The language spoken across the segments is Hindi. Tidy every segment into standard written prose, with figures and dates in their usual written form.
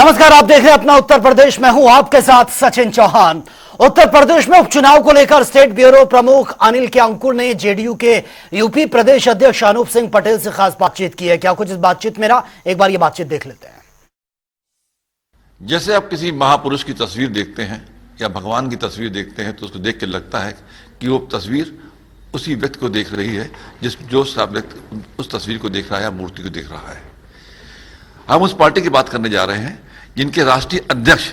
नमस्कार, आप देख रहे हैं अपना उत्तर प्रदेश में हूं आपके साथ सचिन चौहान। उत्तर प्रदेश में उपचुनाव को लेकर स्टेट ब्यूरो प्रमुख अनिल के अंकुर ने जेडीयू के यूपी प्रदेश अध्यक्ष अनूप सिंह पटेल से खास बातचीत की है। क्या कुछ इस बातचीत में रहा, एक बार ये बातचीत देख लेते हैं। जैसे आप किसी महापुरुष की तस्वीर देखते हैं या भगवान की तस्वीर देखते हैं तो उसको देख के लगता है कि वो तस्वीर उसी व्यक्ति को देख रही है जो व्यक्ति उस तस्वीर को देख रहा है, मूर्ति को देख रहा है। हम उस पार्टी की बात करने जा रहे हैं जिनके राष्ट्रीय अध्यक्ष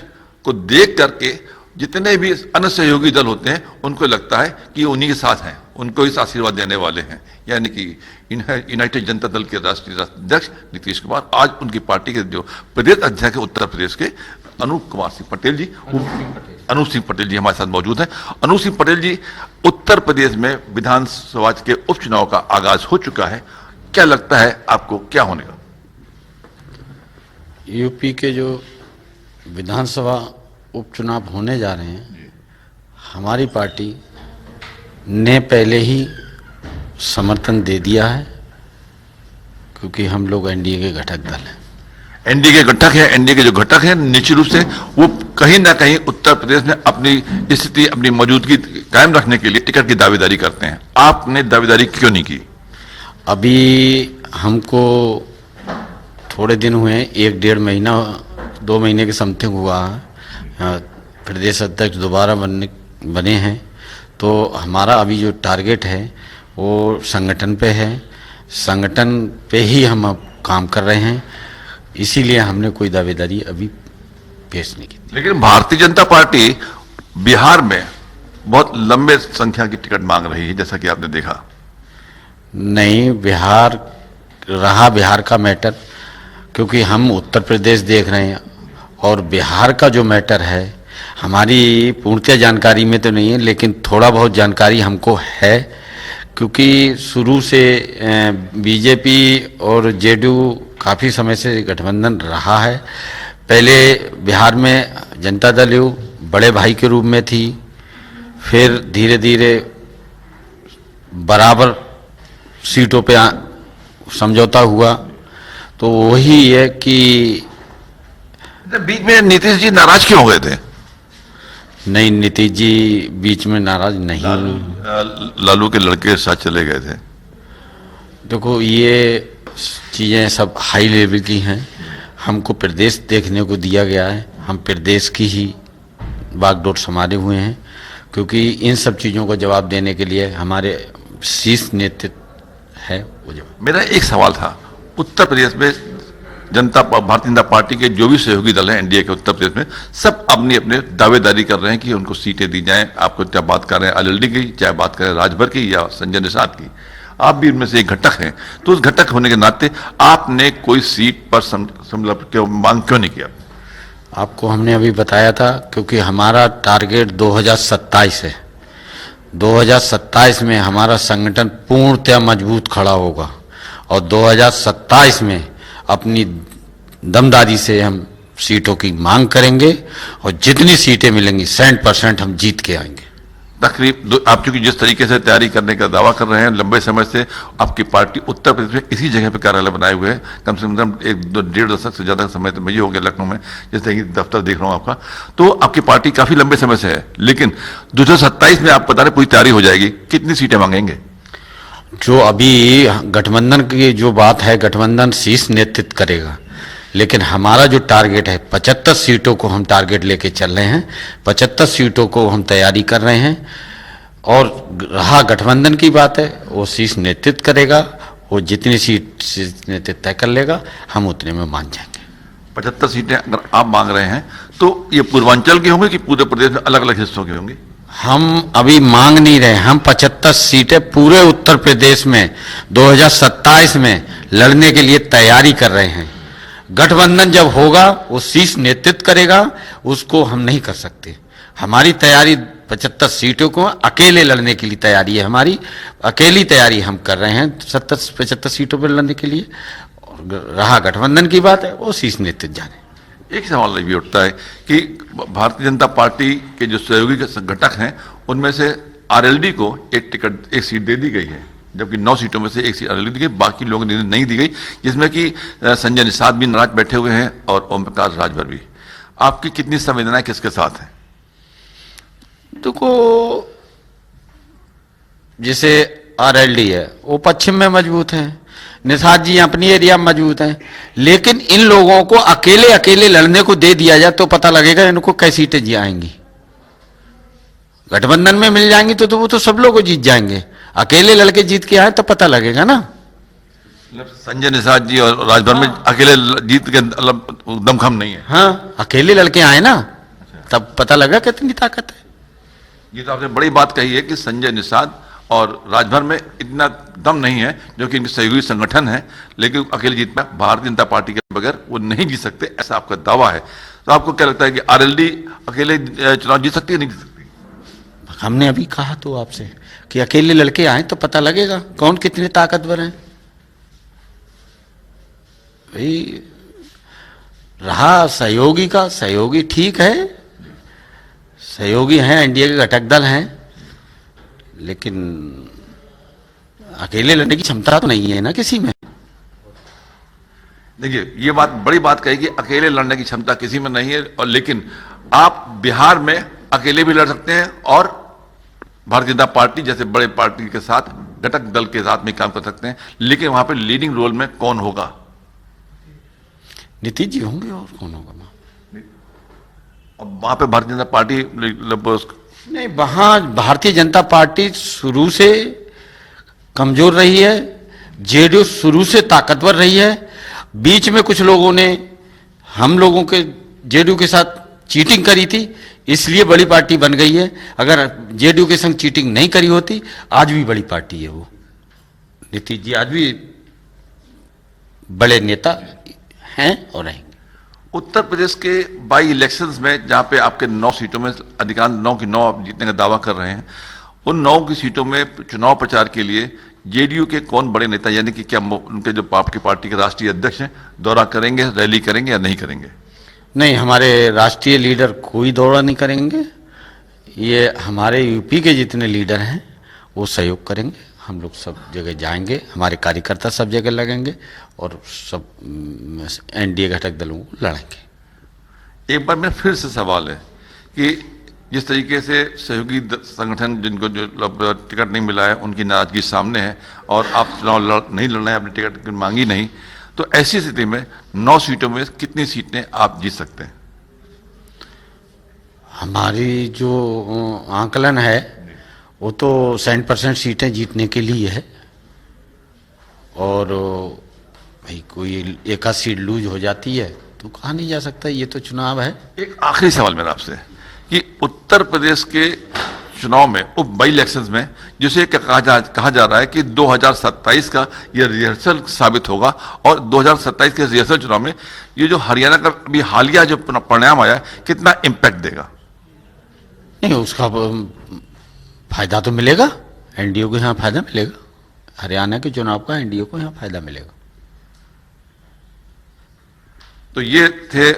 को देख करके जितने भी अन्य सहयोगी दल होते हैं उनको लगता है कि उन्हीं के साथ हैं, उनको इस आशीर्वाद देने वाले हैं। यानी कि यूनाइटेड जनता दल के राष्ट्रीय अध्यक्ष नीतीश कुमार आज उनकी पार्टी के जो प्रदेश अध्यक्ष है उत्तर प्रदेश के अनूप सिंह पटेल जी हमारे साथ मौजूद हैं। अनूप सिंह पटेल जी, उत्तर प्रदेश में विधानसभा के उपचुनाव का आगाज हो चुका है, क्या लगता है आपको क्या होने का? यूपी के जो विधानसभा उपचुनाव होने जा रहे हैं, हमारी पार्टी ने पहले ही समर्थन दे दिया है क्योंकि हम लोग एनडीए के घटक दल हैं। एनडीए के घटक है, एनडीए के जो घटक हैं निश्चित रूप से वो कहीं ना कहीं उत्तर प्रदेश में अपनी स्थिति, अपनी मौजूदगी कायम रखने के लिए टिकट की दावेदारी करते हैं। आपने दावेदारी क्यों नहीं की? अभी हमको थोड़े दिन हुए, 1-1.5 महीना 2 महीने के समथिंग हुआ है, प्रदेश अध्यक्ष दोबारा बने हैं। तो हमारा अभी जो टारगेट है वो संगठन पे है, संगठन पे ही हम अब काम कर रहे हैं, इसीलिए हमने कोई दावेदारी अभी पेश नहीं की। लेकिन भारतीय जनता पार्टी बिहार में बहुत लंबे संख्या की टिकट मांग रही है, जैसा कि आपने देखा। नहीं, बिहार का मैटर, क्योंकि हम उत्तर प्रदेश देख रहे हैं और बिहार का जो मैटर है हमारी पूर्णतः जानकारी में तो नहीं है, लेकिन थोड़ा बहुत जानकारी हमको है क्योंकि शुरू से बीजेपी और जेडीयू काफ़ी समय से गठबंधन रहा है। पहले बिहार में जनता दल यू बड़े भाई के रूप में थी, फिर धीरे धीरे बराबर सीटों पे समझौता हुआ। तो वही है कि बीच में नीतीश जी नाराज क्यों हो गए थे? नहीं, नीतीश जी बीच में नाराज नहीं, लालू के लड़के के साथ चले गए थे। देखो ये चीज़ें सब हाई लेवल की हैं, हमको प्रदेश देखने को दिया गया है, हम प्रदेश की ही बागडोर संभाले हुए हैं क्योंकि इन सब चीज़ों को जवाब देने के लिए हमारे शीर्ष नेतृत्व है वो जवाब। मेरा एक सवाल था, उत्तर प्रदेश में भारतीय जनता पार्टी के जो भी सहयोगी दल हैं एनडीए के उत्तर प्रदेश में, सब अपनी अपने दावेदारी कर रहे हैं कि उनको सीटें दी जाएं। आपको चाहे बात कर रहे हैं एलएलडी की, चाहे बात करें राजभर की या संजय निषाद की, आप भी उनमें से एक घटक हैं। तो उस घटक होने के नाते आपने कोई सीट पर मांग क्यों नहीं किया? आपको हमने अभी बताया था क्योंकि हमारा टारगेट 2027 है। 2027 में हमारा संगठन पूर्णतः मजबूत खड़ा होगा और 2027 में अपनी दमदारी से हम सीटों की मांग करेंगे और जितनी सीटें मिलेंगी 100% हम जीत के आएंगे। तकरीब आप चूंकि जिस तरीके से तैयारी करने का दावा कर रहे हैं, लंबे समय से आपकी पार्टी उत्तर प्रदेश में इसी जगह पे कार्यालय बनाए हुए हैं, कम से कम 1-1.5 दशक से ज़्यादा समय तो मुझे हो गया लखनऊ में, जैसे कि दफ्तर देख रहा हूँ आपका। तो आपकी पार्टी काफ़ी लंबे समय से है, लेकिन 2027 में आप बता रहे पूरी तैयारी हो जाएगी, कितनी सीटें मांगेंगे? जो अभी गठबंधन की जो बात है, गठबंधन शीर्ष नेतृत्व करेगा, लेकिन हमारा जो टारगेट है 75 सीटों को हम टारगेट लेके चल रहे हैं। 75 सीटों को हम तैयारी कर रहे हैं और रहा गठबंधन की बात है, वो शीर्ष नेतृत्व करेगा, वो जितनी सीट शीर्ष नेतृत्व तय कर लेगा हम उतने में मान जाएंगे। 75 सीटें अगर आप मांग रहे हैं तो ये पूर्वांचल की होंगी कि पूरे प्रदेश में अलग अलग हिस्सों की होंगी? हम अभी मांग नहीं रहे, हम 75 सीटें पूरे उत्तर प्रदेश में 2027 में लड़ने के लिए तैयारी कर रहे हैं। गठबंधन जब होगा वो शीर्ष नेतृत्व करेगा, उसको हम नहीं कर सकते। हमारी तैयारी 75 सीटों को अकेले लड़ने के लिए तैयारी है, हमारी अकेली तैयारी हम कर रहे हैं 75 सीटों पर लड़ने के लिए। और रहा गठबंधन की बात है, वो शीर्ष नेतृत्व जाने। एक सवाल भी उठता है कि भारतीय जनता पार्टी के जो सहयोगी घटक हैं उनमें से आरएलडी को एक सीट दे दी गई है, जबकि 9 सीटों में से 1 सीट अररिया दी गई, बाकी लोगों ने नहीं दी गई, जिसमें कि संजय निषाद भी नाराज बैठे हुए हैं और ओम प्रकाश राजभर भी। आपकी कितनी संवेदनाएं किसके साथ है? देखो, जैसे आरएलडी है वो पश्चिम में मजबूत है, निषाद जी अपनी एरिया में मजबूत हैं, लेकिन इन लोगों को अकेले अकेले लड़ने को दे दिया जाए तो पता लगेगा इनको कई सीटें जी आएंगी। गठबंधन में मिल जाएंगी तो वो तो सब लोग जीत जाएंगे, अकेले लड़के जीत के आए तो पता लगेगा ना। संजय निषाद जी और राजभर में अकेले जीत के दमखम नहीं है। हाँ, अकेले लड़के आए ना, तब पता लगा कितनी ताकत है। ये तो आपने बड़ी बात कही है कि संजय निषाद और राजभर में इतना दम नहीं है, जो कि इनके सहयोगी संगठन है, लेकिन अकेले जीत पाए। भारतीय जनता पार्टी के बगैर वो नहीं जीत सकते, ऐसा आपका दावा है। तो आपको क्या लगता है कि आरएलडी अकेले चुनाव जीत सकती है, नहीं जीत सकती? हमने अभी कहा तो आपसे कि अकेले लड़के आए तो पता लगेगा कौन कितने ताकतवर हैं। भाई रहा सहयोगी का, सहयोगी ठीक है, सहयोगी हैं, एनडीए के घटक दल हैं, लेकिन अकेले लड़ने की क्षमता तो नहीं है ना किसी में। देखिए, ये बात बड़ी बात कही कि अकेले लड़ने की क्षमता किसी में नहीं है, और लेकिन आप बिहार में अकेले भी लड़ सकते हैं और भारतीय जनता पार्टी जैसे बड़े पार्टी के साथ, घटक दल के साथ में काम कर सकते हैं, लेकिन वहां पे लीडिंग रोल में कौन होगा? नीतीश जी होंगे, और कौन होगा? अब वहां पे भारतीय जनता पार्टी नहीं, वहां भारतीय जनता पार्टी शुरू से कमजोर रही है, जेडीयू शुरू से ताकतवर रही है। बीच में कुछ लोगों ने हम लोगों के जेडीयू के साथ चीटिंग करी थी, इसलिए बड़ी पार्टी बन गई है। अगर जेडीयू के संग चीटिंग नहीं करी होती, आज भी बड़ी पार्टी है वो। नीतीश जी आज भी बड़े नेता हैं और रहेंगे। उत्तर प्रदेश के बाई इलेक्शंस में, जहां पे आपके 9 सीटों में अधिकांश 9 की 9 आप जीतने का दावा कर रहे हैं, उन 9 की सीटों में चुनाव प्रचार के लिए जेडीयू के कौन बड़े नेता, यानी कि क्या उनके जो आपकी पार्टी के राष्ट्रीय अध्यक्ष हैं, दौरा करेंगे, रैली करेंगे या नहीं करेंगे? नहीं, हमारे राष्ट्रीय लीडर कोई दौरा नहीं करेंगे। ये हमारे यूपी के जितने लीडर हैं वो सहयोग करेंगे। हम लोग सब जगह जाएंगे, हमारे कार्यकर्ता सब जगह लगेंगे और सब एनडीए घटक दलों को लड़ेंगे। एक बार मेरा फिर से सवाल है कि जिस तरीके से सहयोगी संगठन जिनको जो टिकट नहीं मिला है, उनकी नाराजगी सामने है और आप चुनाव नहीं लड़ना है, अपनी टिकट मांगी नहीं, तो ऐसी स्थिति में 9 सीटों में कितनी सीटें आप जीत सकते हैं? हमारी जो आंकलन है वो तो 100% सीटें जीतने के लिए है, और भाई कोई एक आध सीट लूज हो जाती है तो कहा नहीं जा सकता, ये तो चुनाव है। एक आखिरी सवाल मेरा आपसे कि उत्तर प्रदेश के चुनाव में, उप बाई इलेक्शंस में, जिसे कहा जा रहा है कि 2027 का ये रिहर्सल साबित होगा, और 2027 के रिहर्सल चुनाव में ये जो हरियाणा का अभी हालिया जो परिणाम आया, कितना इम्पैक्ट देगा? नहीं, उसका फायदा तो मिलेगा, एनडीए को यहाँ फायदा मिलेगा, हरियाणा के चुनाव का एनडीए को यहाँ फायदा मिलेगा। तो ये थे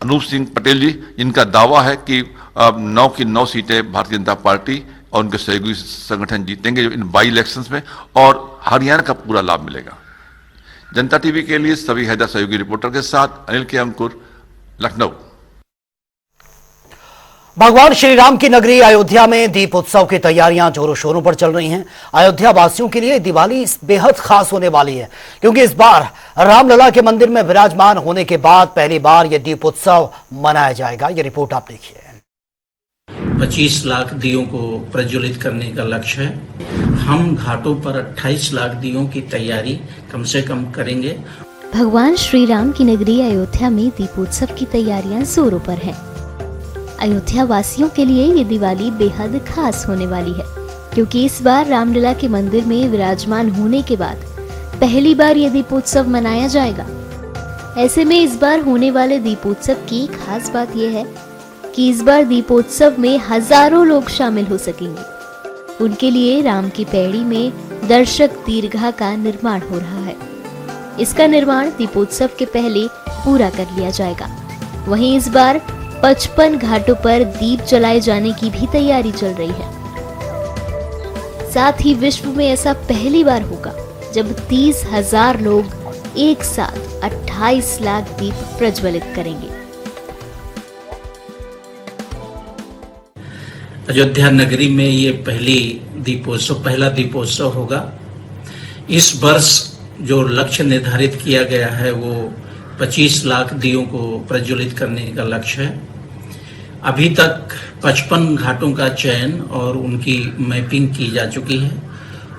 अनूप सिंह पटेल जी, जिनका दावा है कि 9 की 9 सीटें भारतीय जनता पार्टी और उनके सहयोगी संगठन जीतेंगे इन बाई इलेक्शंस में, और हरियाणा का पूरा लाभ मिलेगा। जनता टीवी के लिए सभी हैदर सहयोगी रिपोर्टर के साथ अनिल के अंकुर, लखनऊ। भगवान श्री राम की नगरी अयोध्या में दीप उत्सव की तैयारियां जोरों शोरों पर चल रही हैं। अयोध्या वासियों के लिए दिवाली बेहद खास होने वाली है, क्योंकि इस बार रामलला के मंदिर में विराजमान होने के बाद पहली बार यह दीप उत्सव मनाया जाएगा। यह रिपोर्ट आप देखिए। 25 लाख दियों को प्रज्वलित करने का लक्ष्य है। हम घाटों पर 28 लाख दियों की तैयारी कम से कम करेंगे। भगवान श्री राम की नगरी अयोध्या में दीपोत्सव की तैयारियां जोरों पर हैं। अयोध्या वासियों के लिए ये दिवाली बेहद खास होने वाली है, क्योंकि इस बार रामलला के मंदिर में विराजमान होने के बाद पहली बार ये दीपोत्सव मनाया जाएगा। ऐसे में इस बार होने वाले दीपोत्सव की खास बात यह है कि इस बार दीपोत्सव में हजारों लोग शामिल हो सकेंगे। उनके लिए राम की पैड़ी में दर्शक दीर्घा का निर्माण हो रहा है। इसका निर्माण दीपोत्सव के पहले पूरा कर लिया जाएगा। वहीं इस बार 55 घाटों पर दीप जलाए जाने की भी तैयारी चल रही है। साथ ही विश्व में ऐसा पहली बार होगा जब 30,000 लोग एक साथ 28 लाख दीप प्रज्वलित करेंगे। अयोध्या नगरी में ये पहला दीपोत्सव होगा। इस वर्ष जो लक्ष्य निर्धारित किया गया है वो 25 लाख दियों को प्रज्वलित करने का लक्ष्य है। अभी तक 55 घाटों का चयन और उनकी मैपिंग की जा चुकी है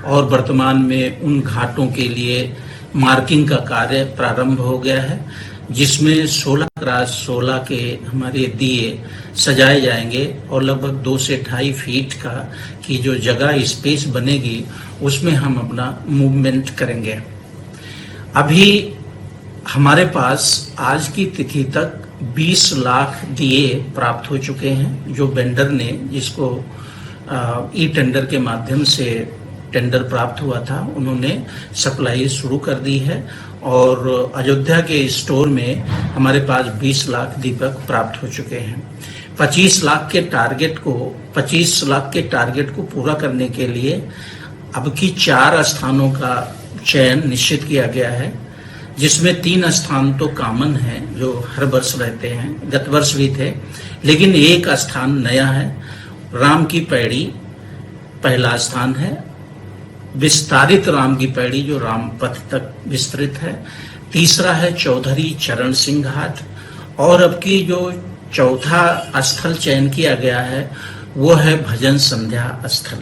और वर्तमान में उन घाटों के लिए मार्किंग का कार्य प्रारंभ हो गया है, जिसमें 16x16 के हमारे दिए सजाए जाएंगे और लगभग 2 से 2.5 फीट की जो जगह स्पेस बनेगी उसमें हम अपना मूवमेंट करेंगे। अभी हमारे पास आज की तिथि तक 20 लाख दिए प्राप्त हो चुके हैं, जो वेंडर ने जिसको ई टेंडर के माध्यम से टेंडर प्राप्त हुआ था उन्होंने सप्लाई शुरू कर दी है और अयोध्या के स्टोर में हमारे पास 20 लाख दीपक प्राप्त हो चुके हैं। 25 लाख के टारगेट को पूरा करने के लिए अब की 4 स्थानों का चयन निश्चित किया गया है, जिसमें 3 स्थान तो कॉमन है जो हर वर्ष रहते हैं, गत वर्ष भी थे, लेकिन एक स्थान नया है। राम की पैड़ी पहला स्थान है, विस्तारित राम की पैड़ी जो राम पथ तक विस्तृत है। तीसरा है चौधरी चरण सिंह घाट और अब की जो चौथा स्थल चयन किया गया है वो है भजन संध्या स्थल।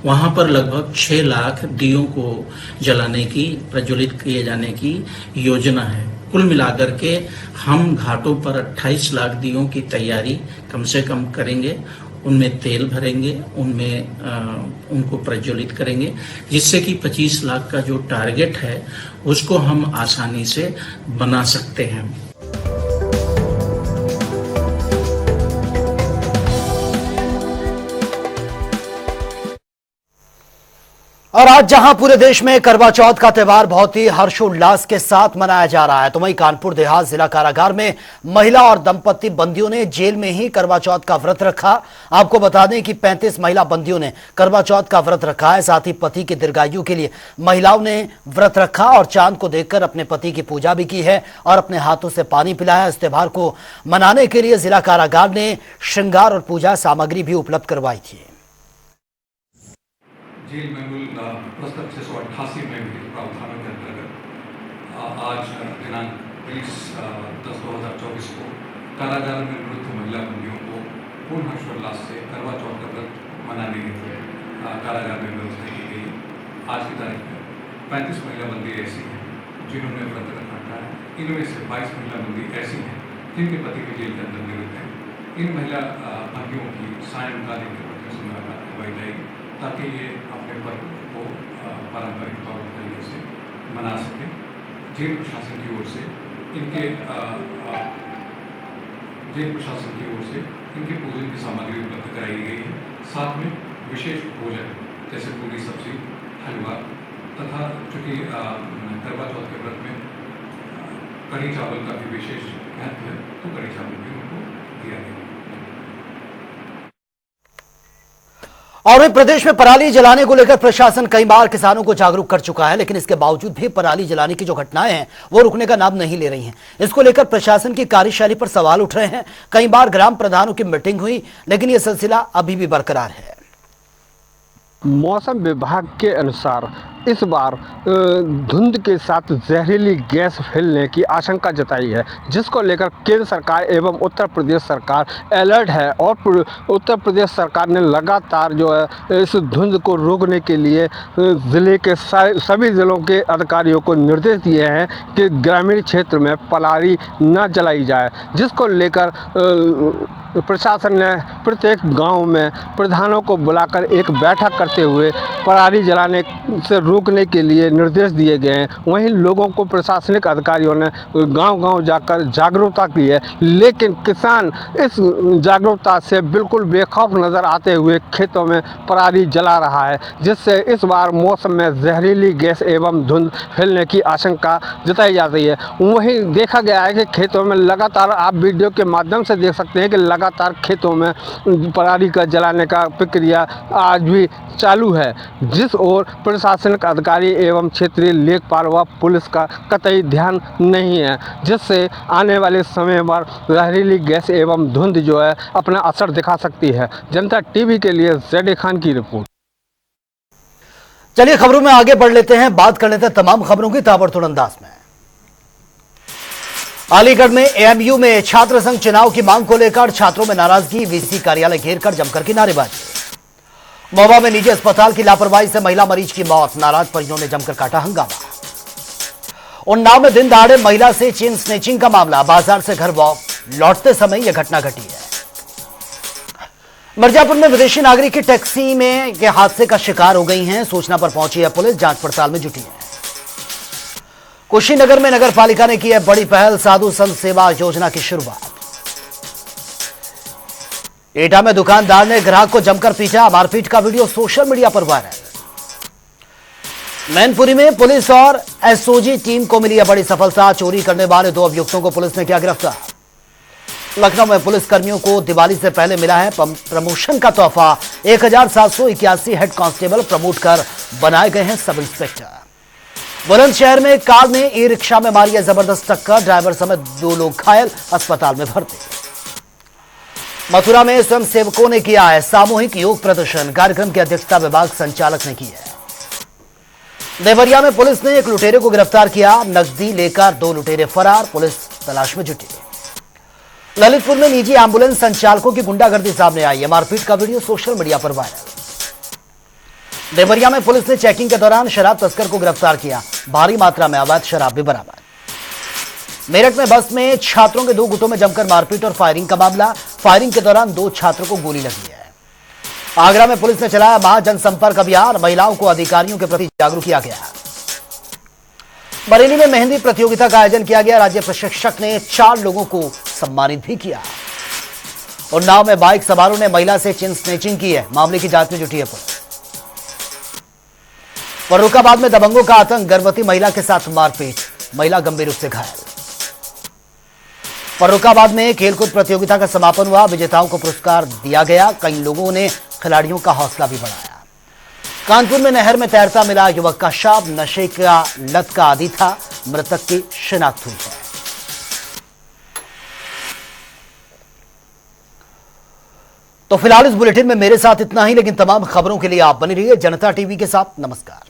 वहां पर लगभग 6 लाख दियों को जलाने की, प्रज्वलित किए जाने की योजना है। कुल मिलाकर के हम घाटों पर 28 लाख दियों की तैयारी कम से कम करेंगे, उनमें तेल भरेंगे, उनमें उनको प्रज्वलित करेंगे, जिससे कि 25 लाख का जो टारगेट है उसको हम आसानी से बना सकते हैं। और आज जहां पूरे देश में करवा चौथ का त्यौहार बहुत ही हर्षोल्लास के साथ मनाया जा रहा है, तो वहीं कानपुर देहात जिला कारागार में महिला और दंपति बंदियों ने जेल में ही करवा चौथ का व्रत रखा। आपको बता दें कि 35 महिला बंदियों ने करवा चौथ का व्रत रखा है। साथ ही पति की दीर्घायु के लिए महिलाओं ने व्रत रखा और चांद को देखकर अपने पति की पूजा भी की है और अपने हाथों से पानी पिलाया। इस त्यौहार को मनाने के लिए जिला कारागार ने श्रृंगार और पूजा सामग्री भी उपलब्ध करवाई थी। जेल मैनुअल पुस्तक 688 में भी प्रावधानों के अंतर्गत आज दिनांक 20/10/2024 को कारागार में निवृत्त महिला बंदियों को पूर्ण हर्षोल्लास से करवा चौथ का व्रत मनाने के लिए कारागार में व्यवस्था की गई। आज की तारीख में 35 महिला बंदी ऐसी हैं जिन्होंने व्रत रखा है। इनमें से 22 महिला बंदी ऐसी हैं जिनके पति के जेल के अंदर निवृत्त हैं। इन महिला बंदियों की सायंकालीन के पतियों से मुलाकात करवाई जाएगी ताकि ये अपने पर्व को पारंपरिक तौर तरीके से मना सकें। जेल प्रशासन की ओर से इनकी पूजन की सामग्री उपलब्ध कराई गई है। साथ में विशेष भोजन जैसे पूरी सब्जी, हलवा तथा चूँकि करवा चौथ के व्रत में कढ़ी चावल का भी विशेष महत्व है, तो कढ़ी चावल भी उनको दिया गया। और प्रदेश में पराली जलाने को लेकर प्रशासन कई बार किसानों को जागरूक कर चुका है, लेकिन इसके बावजूद भी पराली जलाने की जो घटनाएं हैं वो रुकने का नाम नहीं ले रही हैं। इसको लेकर प्रशासन की कार्यशैली पर सवाल उठ रहे हैं। कई बार ग्राम प्रधानों की मीटिंग हुई, लेकिन यह सिलसिला अभी भी बरकरार है। मौसम विभाग के अनुसार इस बार धुंध के साथ जहरीली गैस फैलने की आशंका जताई है, जिसको लेकर केंद्र सरकार एवं उत्तर प्रदेश सरकार अलर्ट है और उत्तर प्रदेश सरकार ने लगातार जो है इस धुंध को रोकने के लिए ज़िले के सभी ज़िलों के अधिकारियों को निर्देश दिए हैं कि ग्रामीण क्षेत्र में पराली न जलाई जाए, जिसको लेकर प्रशासन ने प्रत्येक गांव में प्रधानों को बुलाकर एक बैठक करते हुए पराली जलाने से रोकने के लिए निर्देश दिए गए हैं। वहीं लोगों को प्रशासनिक अधिकारियों ने गांव-गांव जाकर जागरूकता की है, लेकिन किसान इस जागरूकता से बिल्कुल बेखौफ नज़र आते हुए खेतों में पराली जला रहा है, जिससे इस बार मौसम में जहरीली गैस एवं धुंध फैलने की आशंका जताई जा रही है। वहीं देखा गया है कि खेतों में लगातार, आप वीडियो के माध्यम से देख सकते हैं कि लगातार खेतों में पराली का जलाने का प्रक्रिया आज भी चालू है, जिस ओर प्रशासनिक अधिकारी एवं क्षेत्रीय लेखपाल व पुलिस का कतई ध्यान नहीं है, जिससे आने वाले समय पर जहरीली गैस एवं धुंध जो है अपना असर दिखा सकती है। जनता टीवी के लिए जेड खान की रिपोर्ट। चलिए खबरों में आगे बढ़ लेते हैं, बात कर लेते हैं तमाम खबरों की ताबड़तोड़ अंदाज में। अलीगढ़ में एएमयू में छात्र संघ चुनाव की मांग को लेकर छात्रों में नाराजगी, वीसी कार्यालय घेरकर जमकर की नारेबाजी। महोबा में निजी अस्पताल की लापरवाही से महिला मरीज की मौत, नाराज परिजनों ने जमकर काटा हंगामा। उन्नाव में दिन दहाड़े महिला से चेन स्नेचिंग का मामला, बाजार से घर लौटते समय यह घटना घटी है। मिर्जापुर में विदेशी नागरिक की टैक्सी में के हादसे का शिकार हो गई हैं, सूचना पर पहुंची है पुलिस, जांच पड़ताल में जुटी है। कुशीनगर में नगर पालिका ने की है बड़ी पहल, साधु संत सेवा योजना की शुरुआत। एटा में दुकानदार ने ग्राहक को जमकर पीटा, मारपीट का वीडियो सोशल मीडिया पर वायरल। मैनपुरी में पुलिस और एसओजी टीम को मिली है बड़ी सफलता, चोरी करने वाले 2 अभियुक्तों को पुलिस ने किया गिरफ्तार। लखनऊ में पुलिस कर्मियों को दिवाली से पहले मिला है प्रमोशन का तोहफा, 1781 हेड कांस्टेबल प्रमोट कर बनाए गए हैं सब इंस्पेक्टर। बुलंदशहर में कार ने ई रिक्शा में मारी है जबरदस्त टक्कर, ड्राइवर समेत 2 लोग घायल, अस्पताल में भर्ती। मथुरा में स्वयं सेवकों ने किया है सामूहिक योग प्रदर्शन, कार्यक्रम की अध्यक्षता विभाग संचालक ने की है। देवरिया में पुलिस ने एक लुटेरे को गिरफ्तार किया, नकदी लेकर 2 लुटेरे फरार, पुलिस तलाश में जुटी। ललितपुर में निजी एम्बुलेंस संचालकों की गुंडागर्दी सामने आई है, मारपीट का वीडियो सोशल मीडिया पर वायरल। देवरिया में पुलिस ने चेकिंग के दौरान शराब तस्कर को गिरफ्तार किया, भारी मात्रा में अवैध शराब भी बरामद। मेरठ में बस में छात्रों के 2 गुटों में जमकर मारपीट और फायरिंग का मामला, फायरिंग के दौरान 2 छात्रों को गोली लगी है। आगरा में पुलिस ने चलाया महाजनसंपर्क अभियान, महिलाओं को अधिकारियों के प्रति जागरूक किया गया। बरेली में मेहंदी प्रतियोगिता का आयोजन किया गया, राज्य प्रशिक्षक ने 4 लोगों को सम्मानित भी किया। उन्नाव में बाइक सवारों ने महिला से चेन स्नेचिंग की है, मामले की जांच में जुटी है पुलिस। फर्रुखाबाद में दबंगों का आतंक, गर्भवती महिला के साथ मारपीट, महिला गंभीर रूप से घायल। फर्रुखाबाद में खेलकूद प्रतियोगिता का समापन हुआ, विजेताओं को पुरस्कार दिया गया, कई लोगों ने खिलाड़ियों का हौसला भी बढ़ाया। कानपुर में नहर में तैरता मिला युवक का शव, नशे का लत का आदी था, मृतक की शिनाख्त हुई है। तो फिलहाल इस बुलेटिन में मेरे साथ इतना ही, लेकिन तमाम खबरों के लिए आप बने रहिए जनता टीवी के साथ। नमस्कार।